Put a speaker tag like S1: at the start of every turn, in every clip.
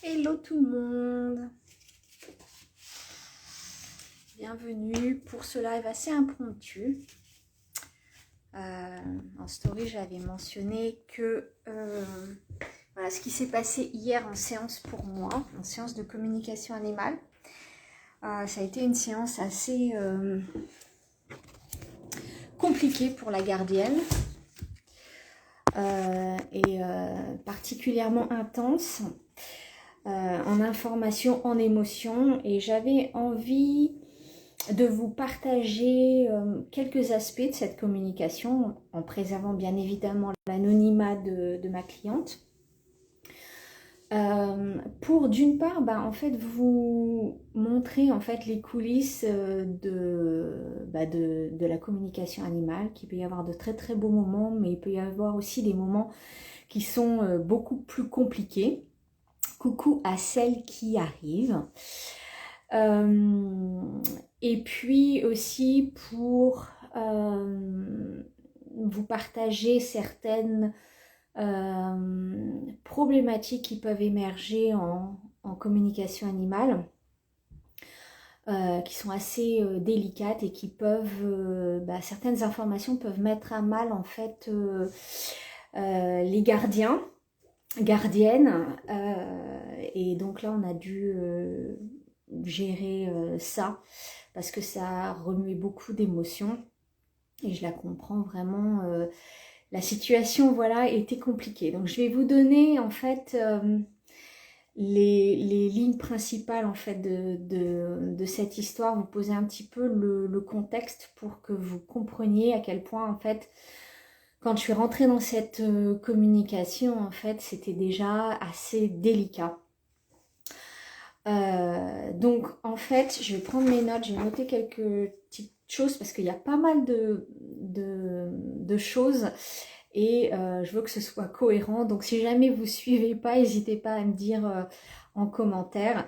S1: Hello tout le monde, bienvenue pour ce live assez impromptu. En story j'avais mentionné que voilà ce qui s'est passé hier en séance pour moi, en séance de communication animale. Ça a été une séance assez compliquée pour la gardienne et particulièrement intense. En information, en émotion, et j'avais envie de vous partager quelques aspects de cette communication en préservant bien évidemment l'anonymat de ma cliente pour d'une part en fait vous montrer en fait les coulisses de la communication animale, qu'il peut y avoir de très très beaux moments, mais il peut y avoir aussi des moments qui sont beaucoup plus compliqués. Coucou à celles qui arrivent. Et puis aussi pour vous partager certaines problématiques qui peuvent émerger en communication animale, qui sont assez délicates et qui peuvent, certaines informations peuvent mettre à mal en fait les gardiennes, et donc là on a dû gérer ça parce que ça a remué beaucoup d'émotions et je la comprends vraiment. La situation voilà était compliquée, donc je vais vous donner en fait les lignes principales en fait de cette histoire, vous poser un petit peu le contexte pour que vous compreniez à quel point en fait quand je suis rentrée dans cette communication, en fait, c'était déjà assez délicat. Donc, en fait, je vais prendre mes notes, j'ai noté quelques petites choses parce qu'il y a pas mal de choses et je veux que ce soit cohérent. Donc, si jamais vous ne suivez pas, n'hésitez pas à me dire en commentaire.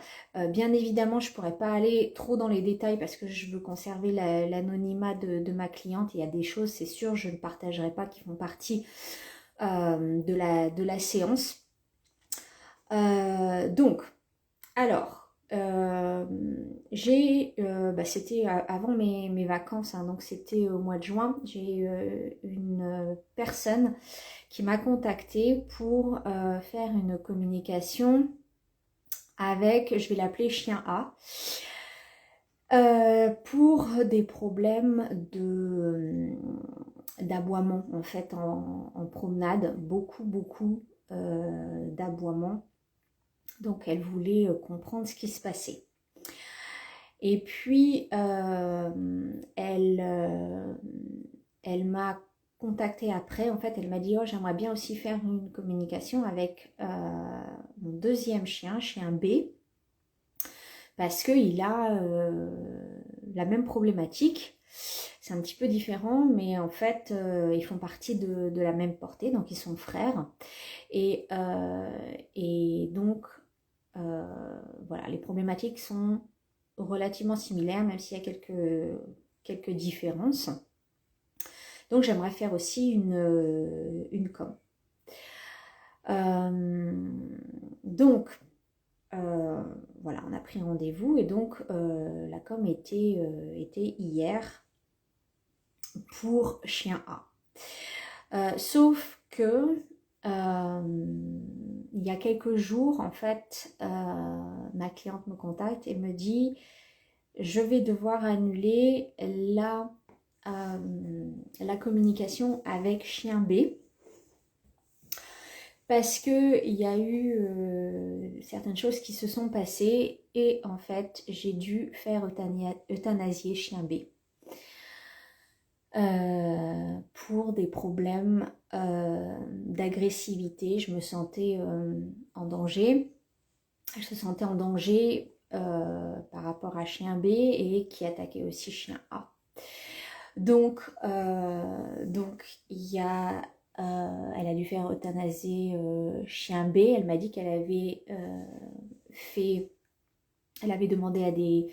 S1: Bien évidemment, je ne pourrais pas aller trop dans les détails parce que je veux conserver l'anonymat de ma cliente. Il y a des choses, c'est sûr, je ne partagerai pas qui font partie de la séance. Donc, alors, c'était avant mes vacances, hein, donc c'était au mois de juin, j'ai une personne qui m'a contactée pour faire une communication avec, je vais l'appeler chien A, pour des problèmes d'aboiement en fait en promenade, beaucoup d'aboiement. Donc elle voulait comprendre ce qui se passait. Et puis elle m'a contactée après. En fait, elle m'a dit oh, j'aimerais bien aussi faire une communication avec mon deuxième chien, chien B, parce qu'il a la même problématique. C'est un petit peu différent, mais en fait, ils font partie de la même portée, donc ils sont frères. Et donc, voilà, les problématiques sont relativement similaires, même s'il y a quelques différences. Donc, j'aimerais faire aussi une com. Donc, voilà, on a pris rendez-vous et donc la com était hier pour chien A. Sauf que il y a quelques jours, en fait, ma cliente me contacte et me dit je vais devoir annuler la communication avec chien B parce que il y a eu certaines choses qui se sont passées et en fait j'ai dû faire euthanasier chien B pour des problèmes d'agressivité. Je me sentais en danger. Je me sentais en danger par rapport à chien B et qui attaquait aussi chien A. Donc il y a elle a dû faire euthanasier chien B. Elle m'a dit qu'elle avait fait Elle avait demandé à des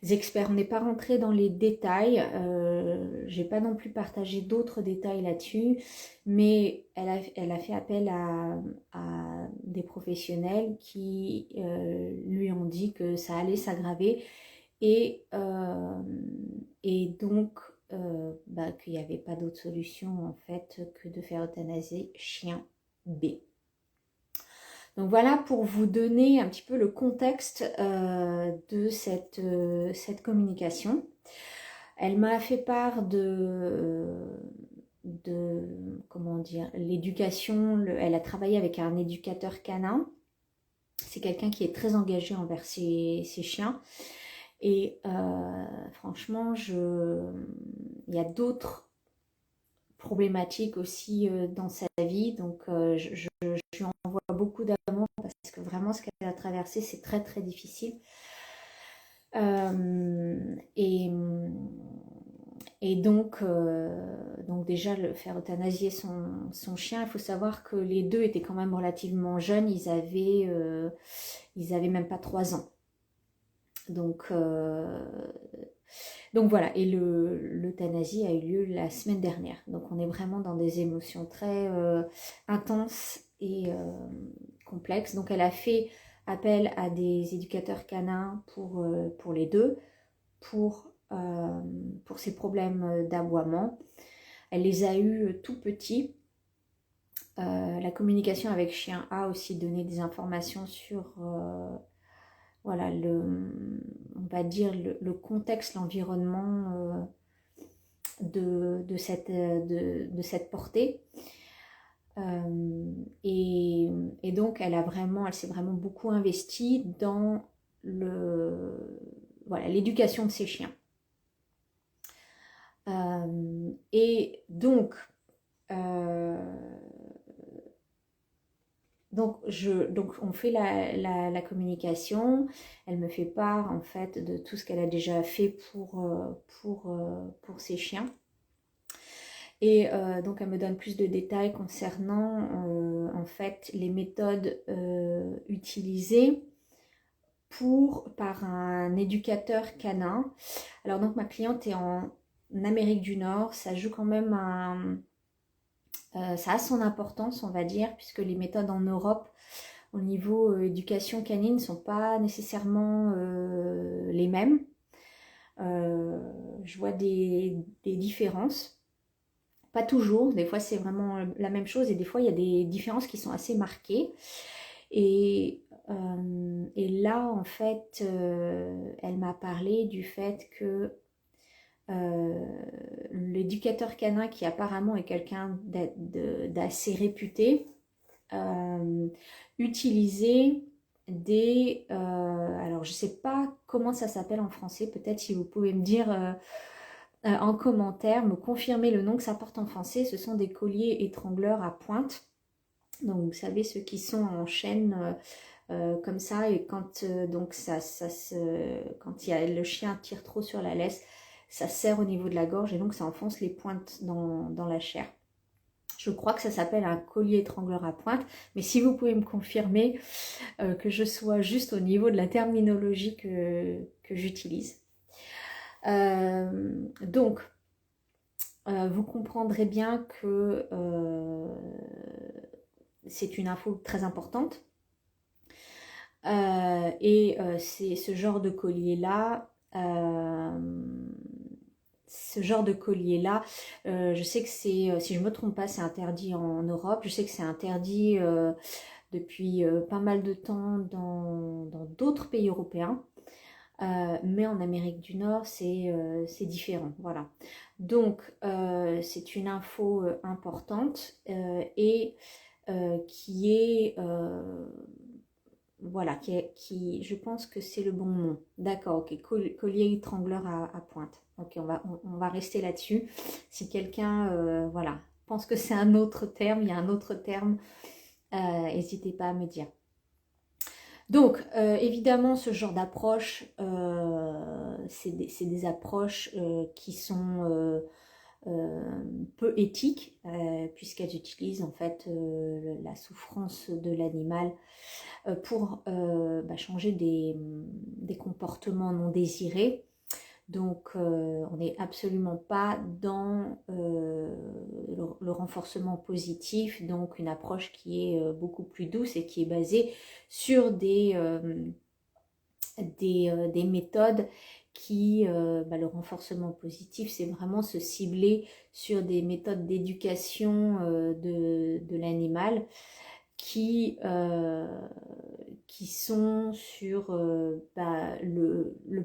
S1: experts. On n'est pas rentré dans les détails. J'ai pas non plus partagé d'autres détails là-dessus, mais elle a fait appel à des professionnels qui lui ont dit que ça allait s'aggraver et donc qu'il n'y avait pas d'autre solution en fait que de faire euthanasier chien B. Donc voilà pour vous donner un petit peu le contexte de cette communication. Elle m'a fait part de comment dire, l'éducation. Elle a travaillé avec un éducateur canin. C'est quelqu'un qui est très engagé envers ses chiens. Et franchement, il y a d'autres problématiques aussi dans sa vie. Donc je lui envoie beaucoup d'amour parce que vraiment ce qu'elle a traversé, c'est très très difficile. Et donc déjà le faire euthanasier son chien, il faut savoir que les deux étaient quand même relativement jeunes, ils avaient même pas 3 ans. Donc voilà, et l'euthanasie a eu lieu la semaine dernière. Donc on est vraiment dans des émotions très intenses et complexes. Donc elle a fait appel à des éducateurs canins pour les deux, pour ces problèmes d'aboiement. Elle les a eus tout petits. La communication avec chien A aussi donné des informations sur voilà, on va dire le contexte, l'environnement de cette portée. Et donc elle s'est vraiment beaucoup investie dans l'éducation de ses chiens. Et donc on fait la communication. Elle me fait part en fait de tout ce qu'elle a déjà fait pour ses chiens. Et donc elle me donne plus de détails concernant en fait les méthodes utilisées par un éducateur canin. Alors donc ma cliente est en Amérique du Nord, ça joue quand même ça a son importance, on va dire, puisque les méthodes en Europe au niveau éducation canine ne sont pas nécessairement les mêmes. Je vois des différences. Pas toujours, des fois c'est vraiment la même chose et des fois il y a des différences qui sont assez marquées. Et là en fait, elle m'a parlé du fait que l'éducateur canin, qui apparemment est quelqu'un d'assez réputé, utilisait alors je sais pas comment ça s'appelle en français, peut-être si vous pouvez me dire en commentaire, me confirmer le nom que ça porte en français. Ce sont des colliers étrangleurs à pointe. Donc vous savez, ceux qui sont en chaîne comme ça, et quand quand le chien tire trop sur la laisse, ça serre au niveau de la gorge et donc ça enfonce les pointes dans la chair. Je crois que ça s'appelle un collier étrangleur à pointe, mais si vous pouvez me confirmer que je sois juste au niveau de la terminologie que j'utilise. Donc, vous comprendrez bien que c'est une info très importante. C'est ce genre de collier-là. Je sais que c'est, si je ne me trompe pas, c'est interdit en Europe. Je sais que c'est interdit depuis pas mal de temps dans d'autres pays européens. Mais en Amérique du Nord, c'est différent. Voilà. Donc, c'est une info importante et qui est... voilà, qui, je pense que c'est le bon nom. D'accord, ok, collier étrangleur à pointe. Ok, on va rester là-dessus. Si quelqu'un, voilà, pense que c'est un autre terme, il y a un autre terme, n'hésitez pas à me dire. Donc, évidemment, ce genre d'approche, c'est des approches qui sont peu éthiques, puisqu'elles utilisent en fait la souffrance de l'animal pour changer des comportements non désirés. Donc, on n'est absolument pas dans le renforcement positif, donc une approche qui est beaucoup plus douce et qui est basée sur des méthodes qui, le renforcement positif, c'est vraiment se cibler sur des méthodes d'éducation de l'animal qui sont sur le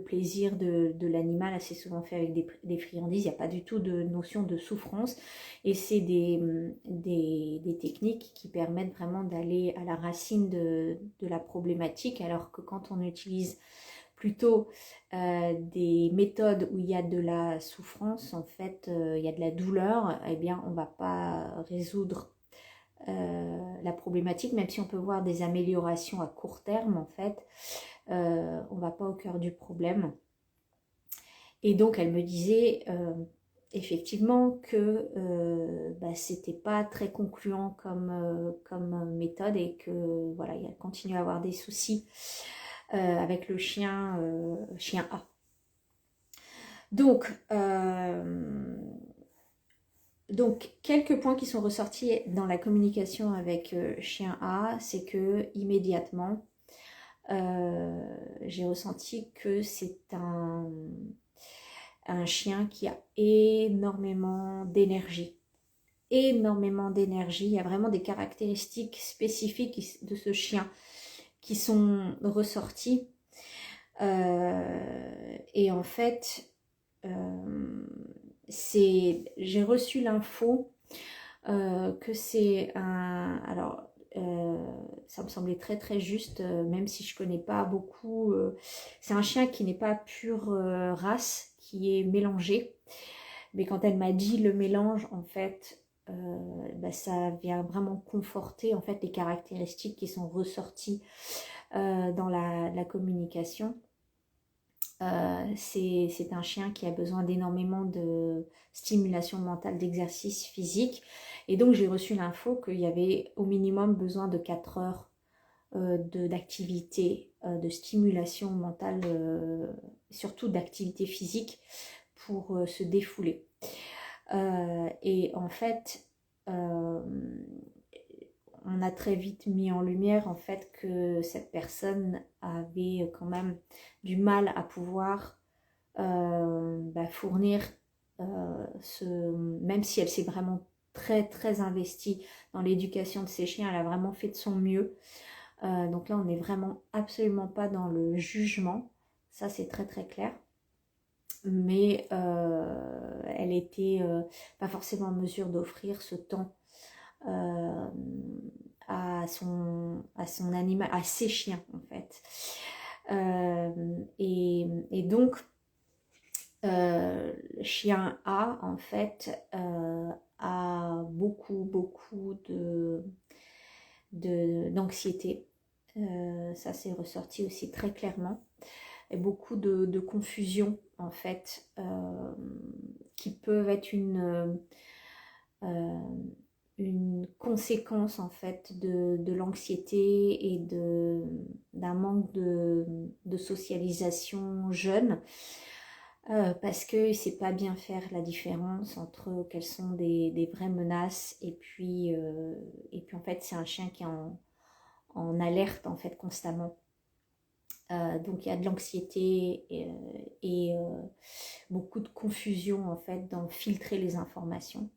S1: plaisir de l'animal, assez souvent fait avec des friandises. Il n'y a pas du tout de notion de souffrance, et c'est des techniques qui permettent vraiment d'aller à la racine de la problématique, alors que quand on utilise plutôt des méthodes où il y a de la souffrance, en fait, il y a de la douleur, eh bien, on ne va pas résoudre la problématique, même si on peut voir des améliorations à court terme, en fait, on va pas au cœur du problème. Et donc, elle me disait effectivement que c'était pas très concluant comme méthode, et que voilà, il continue à avoir des soucis avec le chien A. Donc, quelques points qui sont ressortis dans la communication avec chien A, c'est que immédiatement, j'ai ressenti que c'est un chien qui a énormément d'énergie. Énormément d'énergie. Il y a vraiment des caractéristiques spécifiques de ce chien qui sont ressorties. Et en fait, j'ai reçu l'info que c'est un... Alors, ça me semblait très très juste, même si je connais pas beaucoup. C'est un chien qui n'est pas pure race, qui est mélangé. Mais quand elle m'a dit le mélange, en fait, ça vient vraiment conforter en fait les caractéristiques qui sont ressorties dans la communication. C'est un chien qui a besoin d'énormément de stimulation mentale, d'exercice physique. Et donc, j'ai reçu l'info qu'il y avait au minimum besoin de 4 heures d'activité, de stimulation mentale, surtout d'activité physique, pour se défouler. Et en fait, on a très vite mis en lumière en fait que cette personne avait quand même du mal à pouvoir fournir même si elle s'est vraiment très très investie dans l'éducation de ses chiens, elle a vraiment fait de son mieux. Donc là, on n'est vraiment absolument pas dans le jugement, ça c'est très très clair. Mais elle était pas forcément en mesure d'offrir ce temps à son animal, à ses chiens en fait. Et donc, chien A en fait a beaucoup d'anxiété. Ça s'est ressorti aussi très clairement. Et beaucoup de confusion en fait, qui peuvent être une conséquence en fait de l'anxiété et d'un manque de socialisation jeune, parce qu'il ne sait pas bien faire la différence entre quelles sont des vraies menaces et puis en fait c'est un chien qui est en alerte en fait constamment. Donc il y a de l'anxiété et beaucoup de confusion en fait dans filtrer les informations.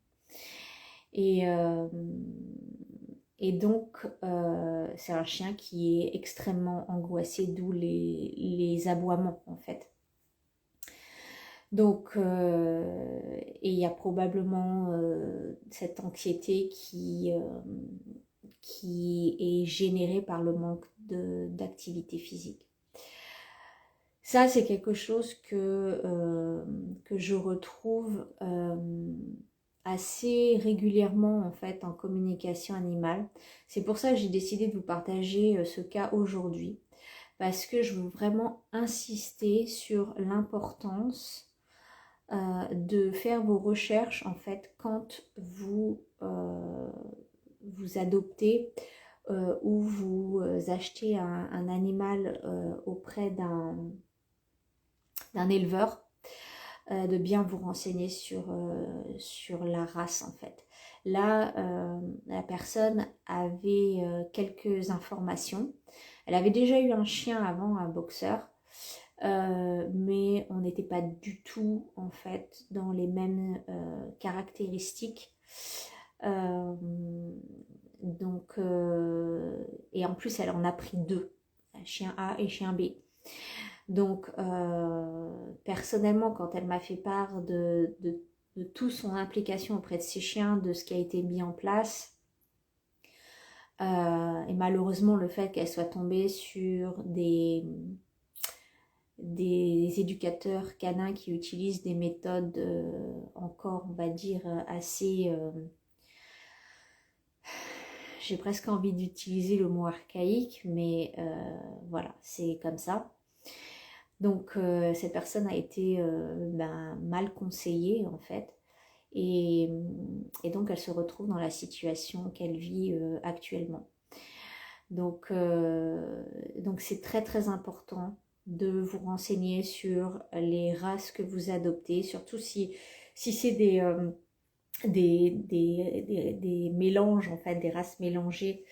S1: Et donc, c'est un chien qui est extrêmement angoissé, d'où les aboiements, en fait. Donc, et il y a probablement cette anxiété qui est générée par le manque d'activité physique. Ça, c'est quelque chose que je retrouve assez régulièrement en fait en communication animale. C'est pour ça que j'ai décidé de vous partager ce cas aujourd'hui, parce que je veux vraiment insister sur l'importance de faire vos recherches en fait quand vous adoptez où vous achetez un animal auprès d'un éleveur, de bien vous renseigner sur la race en fait. Là, la personne avait quelques informations. Elle avait déjà eu un chien avant, un boxeur, mais on n'était pas du tout en fait dans les mêmes caractéristiques. Euh, et en plus, elle en a pris deux, chien A et chien B. Donc, personnellement, quand elle m'a fait part de toute son implication auprès de ses chiens, de ce qui a été mis en place, et malheureusement le fait qu'elle soit tombée sur des éducateurs canins qui utilisent des méthodes encore, on va dire, assez... j'ai presque envie d'utiliser le mot archaïque, mais voilà, c'est comme ça. Donc cette personne a été mal conseillée en fait, et donc elle se retrouve dans la situation qu'elle vit actuellement. Donc c'est très très important de vous renseigner sur les races que vous adoptez, surtout si c'est des mélanges en fait, des races mélangées,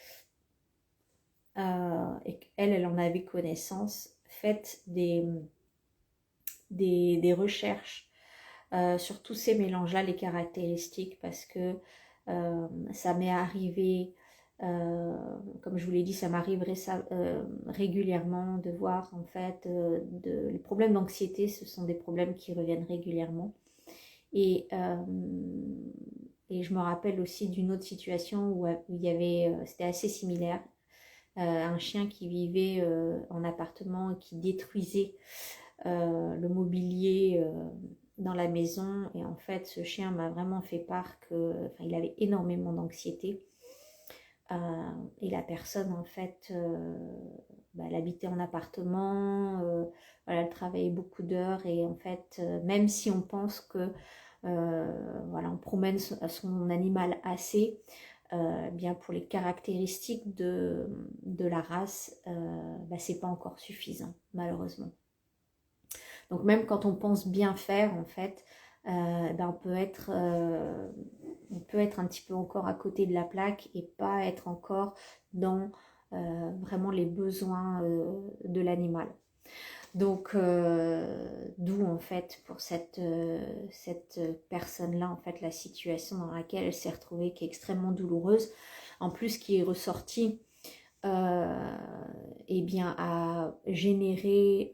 S1: et qu'elle en avait connaissance. Faites des recherches sur tous ces mélanges-là, les caractéristiques, parce que ça m'est arrivé, comme je vous l'ai dit, ça m'arriverait régulièrement de voir en fait les problèmes d'anxiété, ce sont des problèmes qui reviennent régulièrement. Et je me rappelle aussi d'une autre situation où il y avait, c'était assez similaire, un chien qui vivait en appartement et qui détruisait le mobilier dans la maison. Et en fait, ce chien m'a vraiment fait part qu'il avait énormément d'anxiété. Et la personne, en fait, elle habitait en appartement, voilà, elle travaillait beaucoup d'heures. Et en fait, même si on pense que voilà, on promène son animal assez, bien pour les caractéristiques de la race, c'est pas encore suffisant, malheureusement. Donc même quand on pense bien faire, en fait, on peut être un petit peu encore à côté de la plaque et pas être encore dans vraiment les besoins de l'animal. Donc d'où en fait pour cette personne-là, en fait, la situation dans laquelle elle s'est retrouvée, qui est extrêmement douloureuse, en plus qui est ressortie, a généré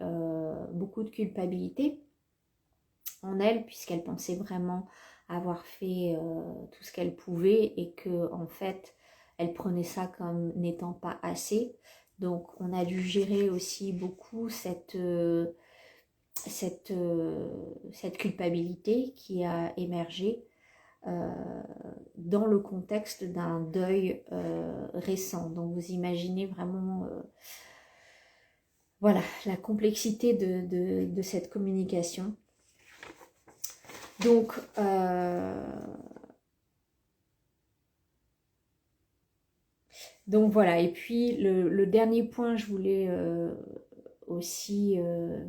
S1: beaucoup de culpabilité en elle, puisqu'elle pensait vraiment avoir fait tout ce qu'elle pouvait et que en fait elle prenait ça comme n'étant pas assez. Donc on a dû gérer aussi beaucoup cette culpabilité qui a émergé dans le contexte d'un deuil récent. Donc vous imaginez vraiment voilà, la complexité de cette communication. Donc voilà, et puis le dernier point je voulais aussi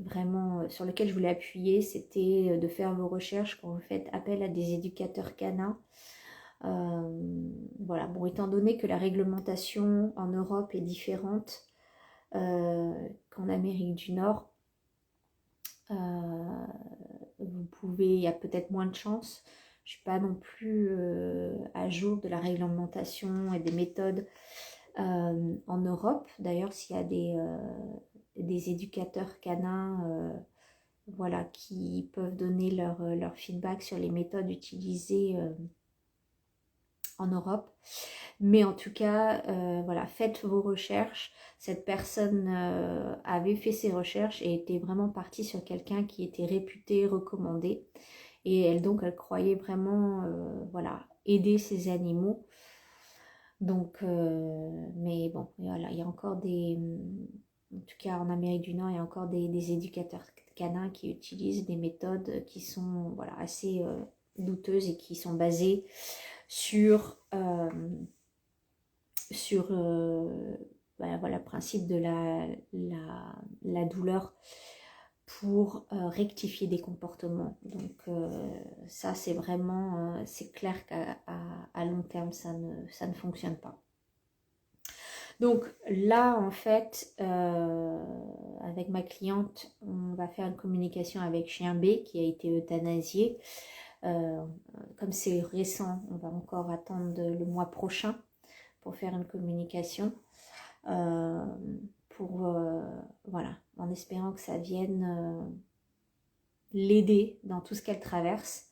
S1: vraiment sur lequel je voulais appuyer, c'était de faire vos recherches quand vous faites appel à des éducateurs canins. Voilà, bon, étant donné que la réglementation en Europe est différente qu'en Amérique du Nord, vous pouvez, il y a peut-être moins de chances. Je ne suis pas non plus à jour de la réglementation et des méthodes en Europe. D'ailleurs, s'il y a des éducateurs canins voilà, qui peuvent donner leur feedback sur les méthodes utilisées en Europe. Mais en tout cas, voilà, faites vos recherches. Cette personne avait fait ses recherches et était vraiment partie sur quelqu'un qui était réputé, recommandé. Et elle croyait vraiment voilà, aider ces animaux. Donc, mais bon, voilà, il y a encore en tout cas en Amérique du Nord, il y a encore des éducateurs canins qui utilisent des méthodes qui sont voilà, assez douteuses et qui sont basées sur sur voilà, le principe de la douleur pour rectifier des comportements. Donc ça, c'est vraiment, c'est clair qu'à long terme, ça ne fonctionne pas. Donc là, en fait, avec ma cliente, on va faire une communication avec chien B qui a été euthanasié. Comme c'est récent, on va encore attendre le mois prochain pour faire une communication. Voilà, en espérant que ça vienne l'aider dans tout ce qu'elle traverse.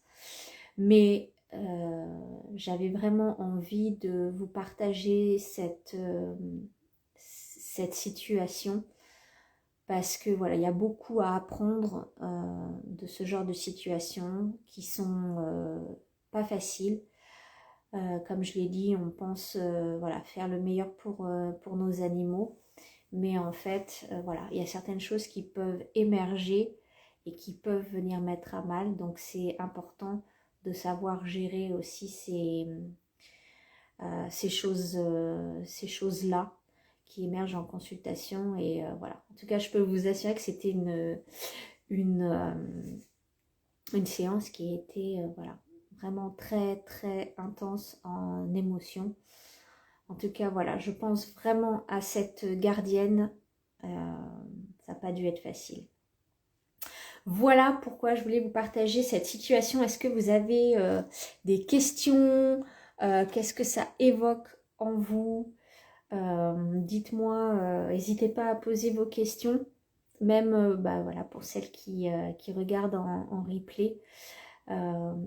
S1: Mais j'avais vraiment envie de vous partager cette situation parce que voilà, il y a beaucoup à apprendre de ce genre de situations qui sont pas faciles. Comme je l'ai dit, on pense voilà, faire le meilleur pour nos animaux, mais en fait, voilà, il y a certaines choses qui peuvent émerger et qui peuvent venir mettre à mal, donc c'est important de savoir gérer aussi ces choses-là qui émergent en consultation. Et voilà, en tout cas, je peux vous assurer que c'était une séance qui était voilà, vraiment très très intense en émotion. En tout cas, voilà, je pense vraiment à cette gardienne. Ça n'a pas dû être facile. Voilà pourquoi je voulais vous partager cette situation. Est-ce que vous avez des questions? Qu'est-ce que ça évoque en vous? Dites-moi, n'hésitez pas à poser vos questions. Même voilà, pour celles qui regardent en replay.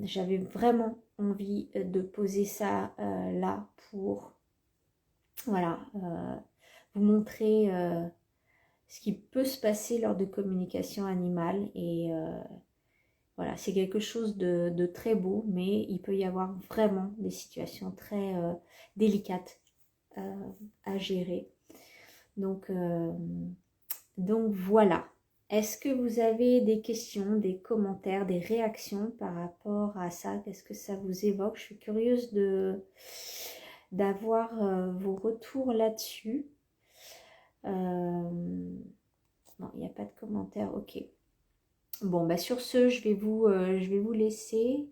S1: J'avais vraiment envie de poser ça là pour voilà, vous montrer ce qui peut se passer lors de communication animale. Et voilà, c'est quelque chose de très beau, mais il peut y avoir vraiment des situations très délicates à gérer. Donc voilà. Est-ce que vous avez des questions, des commentaires, des réactions par rapport à ça? Qu'est-ce que ça vous évoque? Je suis curieuse d'avoir vos retours là-dessus. Non, il n'y a pas de commentaires. Ok. Bon, bah sur ce, je vais vous laisser.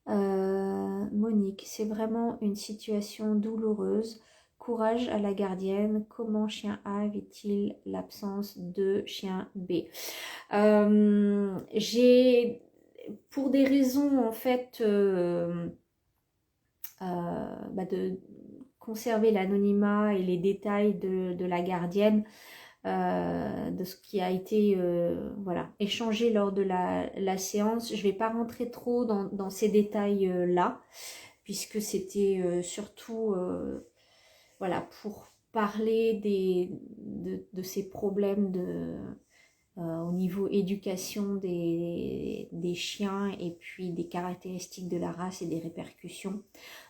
S1: Monique, c'est vraiment une situation douloureuse. Courage à la gardienne. Comment chien A vit-il l'absence de chien B? J'ai, pour des raisons en fait de conserver l'anonymat et les détails de la gardienne, de ce qui a été voilà, échangé lors de la séance. Je ne vais pas rentrer trop dans ces détails-là, puisque c'était surtout voilà, pour parler de ces problèmes au niveau éducation des chiens et puis des caractéristiques de la race et des répercussions.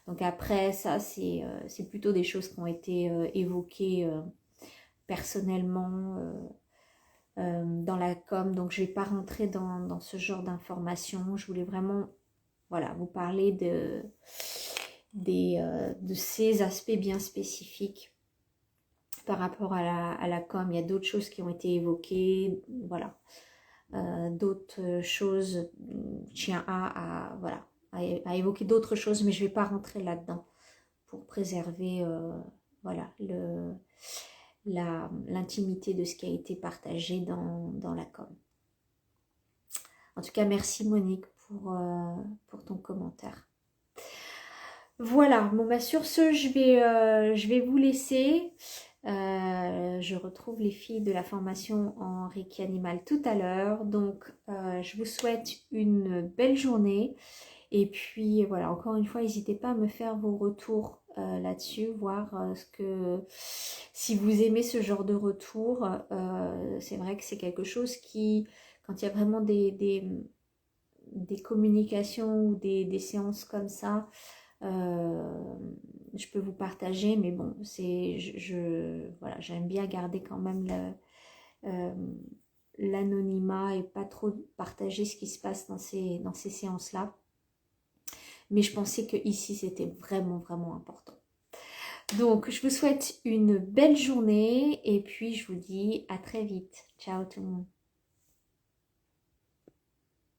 S1: Donc après, ça, c'est plutôt des choses qui ont été évoquées personnellement dans la com. Donc je ne vais pas rentrer dans ce genre d'informations. Je voulais vraiment voilà, vous parler de ces aspects bien spécifiques par rapport à la com. Il y a d'autres choses qui ont été évoquées, voilà, d'autres choses. Chien A voilà, a évoqué d'autres choses, mais je ne vais pas rentrer là-dedans pour préserver voilà, l'intimité de ce qui a été partagé dans la com. En tout cas, merci Monique pour ton commentaire. Voilà, bon bah sur ce, je vais vous laisser. Je retrouve les filles de la formation en Reiki Animal tout à l'heure. Donc, je vous souhaite une belle journée. Et puis, voilà, encore une fois, n'hésitez pas à me faire vos retours là-dessus, voir si vous aimez ce genre de retour. C'est vrai que c'est quelque chose qui, quand il y a vraiment des communications ou des séances comme ça, je peux vous partager, mais bon, voilà, j'aime bien garder quand même l'anonymat et pas trop partager ce qui se passe dans ces séances-là. Mais je pensais que ici c'était vraiment, vraiment important. Donc, je vous souhaite une belle journée et puis je vous dis à très vite. Ciao tout le monde.